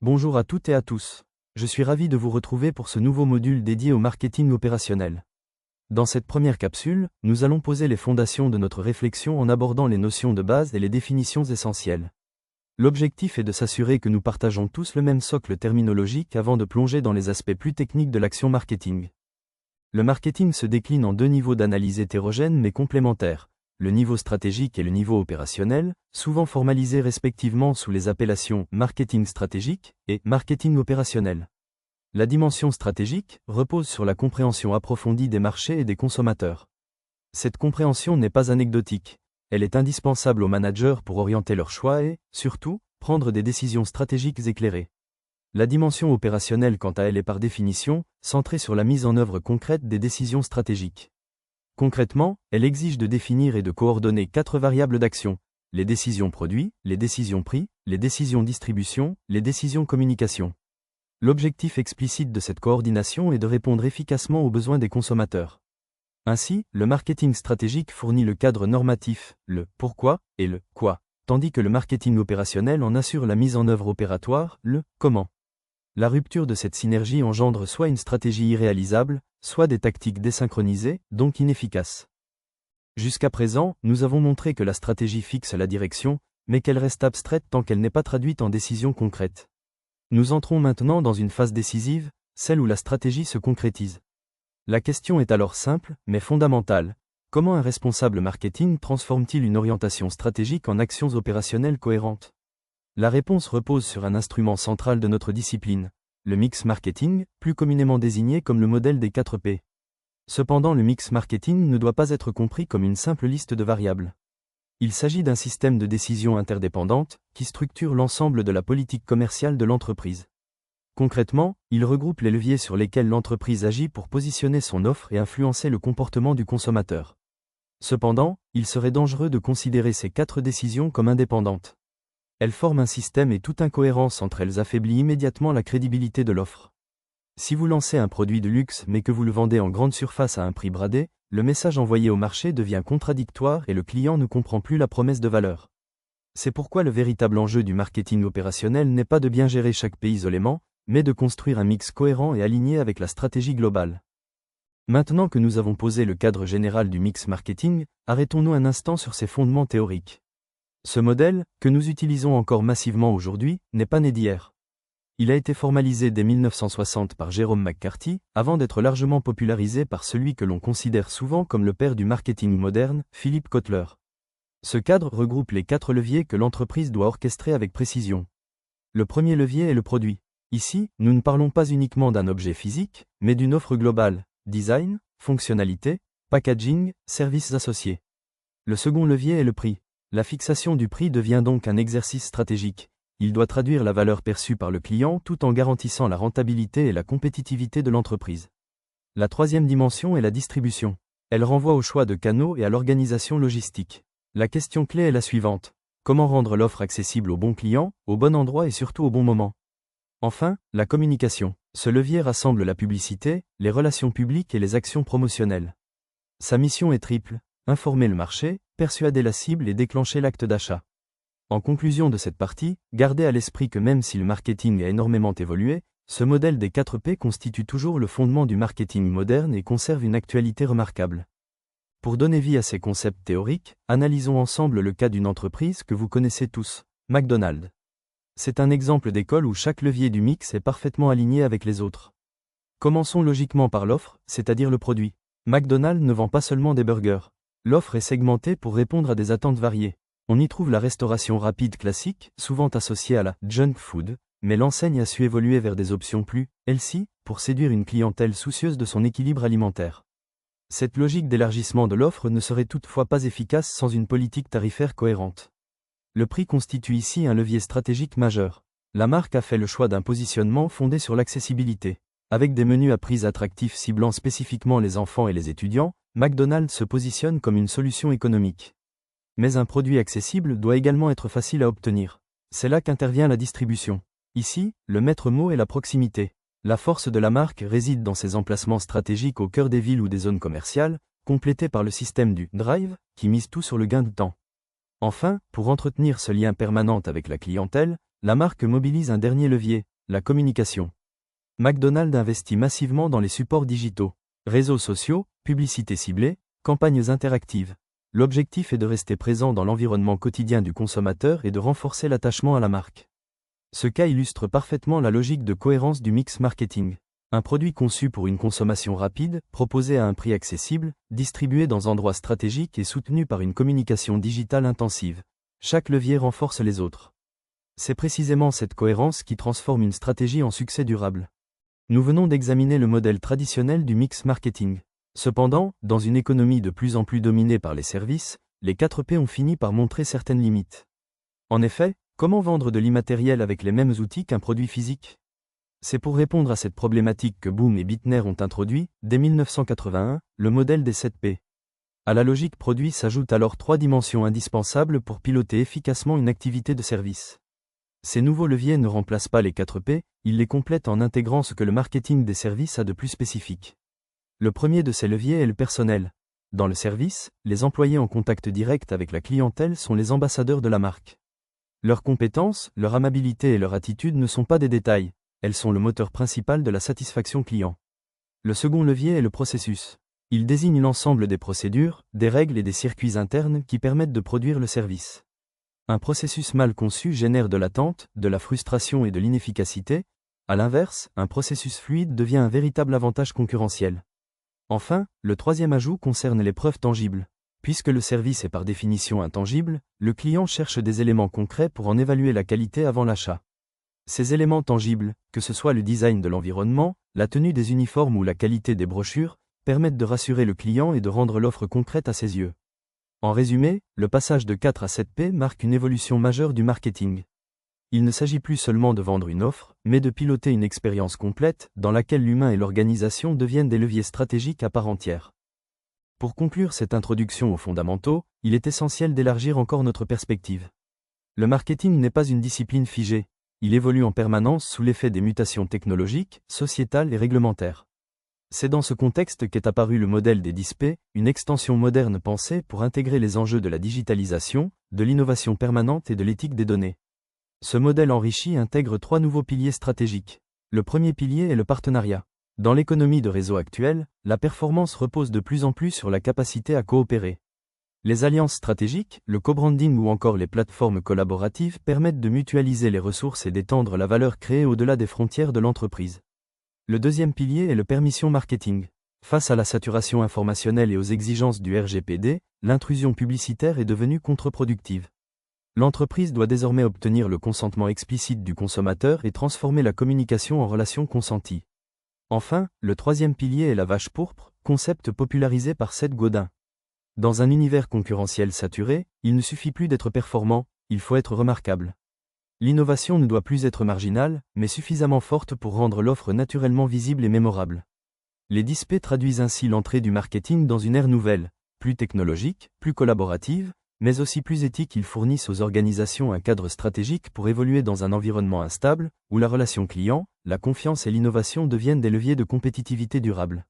Bonjour à toutes et à tous. Je suis ravi de vous retrouver pour ce nouveau module dédié au marketing opérationnel. Dans cette première capsule, nous allons poser les fondations de notre réflexion en abordant les notions de base et les définitions essentielles. L'objectif est de s'assurer que nous partageons tous le même socle terminologique avant de plonger dans les aspects plus techniques de l'action marketing. Le marketing se décline en deux niveaux d'analyse hétérogènes mais complémentaires. Le niveau stratégique et le niveau opérationnel, souvent formalisés respectivement sous les appellations marketing stratégique et marketing opérationnel. La dimension stratégique repose sur la compréhension approfondie des marchés et des consommateurs. Cette compréhension n'est pas anecdotique, elle est indispensable aux managers pour orienter leurs choix et, surtout, prendre des décisions stratégiques éclairées. La dimension opérationnelle, quant à elle, est par définition centrée sur la mise en œuvre concrète des décisions stratégiques. Concrètement, elle exige de définir et de coordonner 4 variables d'action: les décisions produits, les décisions prix, les décisions distribution, les décisions communication. L'objectif explicite de cette coordination est de répondre efficacement aux besoins des consommateurs. Ainsi, le marketing stratégique fournit le cadre normatif, le pourquoi et le quoi, tandis que le marketing opérationnel en assure la mise en œuvre opératoire, le comment. La rupture de cette synergie engendre soit une stratégie irréalisable, soit des tactiques désynchronisées, donc inefficaces. Jusqu'à présent, nous avons montré que la stratégie fixe la direction, mais qu'elle reste abstraite tant qu'elle n'est pas traduite en décisions concrètes. Nous entrons maintenant dans une phase décisive, celle où la stratégie se concrétise. La question est alors simple, mais fondamentale. Comment un responsable marketing transforme-t-il une orientation stratégique en actions opérationnelles cohérentes ? La réponse repose sur un instrument central de notre discipline, le mix marketing, plus communément désigné comme le modèle des 4 P. Cependant, le mix marketing ne doit pas être compris comme une simple liste de variables. Il s'agit d'un système de décisions interdépendantes qui structure l'ensemble de la politique commerciale de l'entreprise. Concrètement, il regroupe les leviers sur lesquels l'entreprise agit pour positionner son offre et influencer le comportement du consommateur. Cependant, il serait dangereux de considérer ces 4 décisions comme indépendantes. Elles forment un système et toute incohérence entre elles affaiblit immédiatement la crédibilité de l'offre. Si vous lancez un produit de luxe mais que vous le vendez en grande surface à un prix bradé, le message envoyé au marché devient contradictoire et le client ne comprend plus la promesse de valeur. C'est pourquoi le véritable enjeu du marketing opérationnel n'est pas de bien gérer chaque pays isolément, mais de construire un mix cohérent et aligné avec la stratégie globale. Maintenant que nous avons posé le cadre général du mix marketing, arrêtons-nous un instant sur ses fondements théoriques. Ce modèle, que nous utilisons encore massivement aujourd'hui, n'est pas né d'hier. Il a été formalisé dès 1960 par Jerome McCarthy, avant d'être largement popularisé par celui que l'on considère souvent comme le père du marketing moderne, Philip Kotler. Ce cadre regroupe les 4 leviers que l'entreprise doit orchestrer avec précision. Le premier levier est le produit. Ici, nous ne parlons pas uniquement d'un objet physique, mais d'une offre globale: design, fonctionnalité, packaging, services associés. Le second levier est le prix. La fixation du prix devient donc un exercice stratégique. Il doit traduire la valeur perçue par le client tout en garantissant la rentabilité et la compétitivité de l'entreprise. La troisième dimension est la distribution. Elle renvoie au choix de canaux et à l'organisation logistique. La question clé est la suivante: comment rendre l'offre accessible au bon client, au bon endroit et surtout au bon moment? Enfin, la communication. Ce levier rassemble la publicité, les relations publiques et les actions promotionnelles. Sa mission est triple: informer le marché, persuader la cible et déclencher l'acte d'achat. En conclusion de cette partie, gardez à l'esprit que même si le marketing a énormément évolué, ce modèle des 4 P constitue toujours le fondement du marketing moderne et conserve une actualité remarquable. Pour donner vie à ces concepts théoriques, analysons ensemble le cas d'une entreprise que vous connaissez tous, McDonald's. C'est un exemple d'école où chaque levier du mix est parfaitement aligné avec les autres. Commençons logiquement par l'offre, c'est-à-dire le produit. McDonald's ne vend pas seulement des burgers. L'offre est segmentée pour répondre à des attentes variées. On y trouve la restauration rapide classique, souvent associée à la junk food, mais l'enseigne a su évoluer vers des options plus healthy pour séduire une clientèle soucieuse de son équilibre alimentaire. Cette logique d'élargissement de l'offre ne serait toutefois pas efficace sans une politique tarifaire cohérente. Le prix constitue ici un levier stratégique majeur. La marque a fait le choix d'un positionnement fondé sur l'accessibilité. Avec des menus à prix attractifs ciblant spécifiquement les enfants et les étudiants, McDonald's se positionne comme une solution économique. Mais un produit accessible doit également être facile à obtenir. C'est là qu'intervient la distribution. Ici, le maître mot est la proximité. La force de la marque réside dans ses emplacements stratégiques au cœur des villes ou des zones commerciales, complétés par le système du drive, qui mise tout sur le gain de temps. Enfin, pour entretenir ce lien permanent avec la clientèle, la marque mobilise un dernier levier, la communication. McDonald's investit massivement dans les supports digitaux. Réseaux sociaux, publicité ciblée, campagnes interactives. L'objectif est de rester présent dans l'environnement quotidien du consommateur et de renforcer l'attachement à la marque. Ce cas illustre parfaitement la logique de cohérence du mix marketing. Un produit conçu pour une consommation rapide, proposé à un prix accessible, distribué dans endroits stratégiques et soutenu par une communication digitale intensive. Chaque levier renforce les autres. C'est précisément cette cohérence qui transforme une stratégie en succès durable. Nous venons d'examiner le modèle traditionnel du mix marketing. Cependant, dans une économie de plus en plus dominée par les services, les 4P ont fini par montrer certaines limites. En effet, comment vendre de l'immatériel avec les mêmes outils qu'un produit physique ? C'est pour répondre à cette problématique que Boom et Bitner ont introduit, dès 1981, le modèle des 7P. À la logique produit s'ajoutent alors 3 dimensions indispensables pour piloter efficacement une activité de service. Ces nouveaux leviers ne remplacent pas les 4P, ils les complètent en intégrant ce que le marketing des services a de plus spécifique. Le premier de ces leviers est le personnel. Dans le service, les employés en contact direct avec la clientèle sont les ambassadeurs de la marque. Leurs compétences, leur amabilité et leur attitude ne sont pas des détails. Elles sont le moteur principal de la satisfaction client. Le second levier est le processus. Il désigne l'ensemble des procédures, des règles et des circuits internes qui permettent de produire le service. Un processus mal conçu génère de l'attente, de la frustration et de l'inefficacité. À l'inverse, un processus fluide devient un véritable avantage concurrentiel. Enfin, le troisième ajout concerne les preuves tangibles. Puisque le service est par définition intangible, le client cherche des éléments concrets pour en évaluer la qualité avant l'achat. Ces éléments tangibles, que ce soit le design de l'environnement, la tenue des uniformes ou la qualité des brochures, permettent de rassurer le client et de rendre l'offre concrète à ses yeux. En résumé, le passage de 4 à 7P marque une évolution majeure du marketing. Il ne s'agit plus seulement de vendre une offre, mais de piloter une expérience complète, dans laquelle l'humain et l'organisation deviennent des leviers stratégiques à part entière. Pour conclure cette introduction aux fondamentaux, il est essentiel d'élargir encore notre perspective. Le marketing n'est pas une discipline figée. Il évolue en permanence sous l'effet des mutations technologiques, sociétales et réglementaires. C'est dans ce contexte qu'est apparu le modèle des 10P, une extension moderne pensée pour intégrer les enjeux de la digitalisation, de l'innovation permanente et de l'éthique des données. Ce modèle enrichi intègre 3 nouveaux piliers stratégiques. Le premier pilier est le partenariat. Dans l'économie de réseau actuelle, la performance repose de plus en plus sur la capacité à coopérer. Les alliances stratégiques, le co-branding ou encore les plateformes collaboratives permettent de mutualiser les ressources et d'étendre la valeur créée au-delà des frontières de l'entreprise. Le deuxième pilier est le permission marketing. Face à la saturation informationnelle et aux exigences du RGPD, l'intrusion publicitaire est devenue contre-productive. L'entreprise doit désormais obtenir le consentement explicite du consommateur et transformer la communication en relation consentie. Enfin, le troisième pilier est la vache pourpre, concept popularisé par Seth Godin. Dans un univers concurrentiel saturé, il ne suffit plus d'être performant, il faut être remarquable. L'innovation ne doit plus être marginale, mais suffisamment forte pour rendre l'offre naturellement visible et mémorable. Les 10P traduisent ainsi l'entrée du marketing dans une ère nouvelle, plus technologique, plus collaborative, mais aussi plus éthique. Ils fournissent aux organisations un cadre stratégique pour évoluer dans un environnement instable, où la relation client, la confiance et l'innovation deviennent des leviers de compétitivité durable.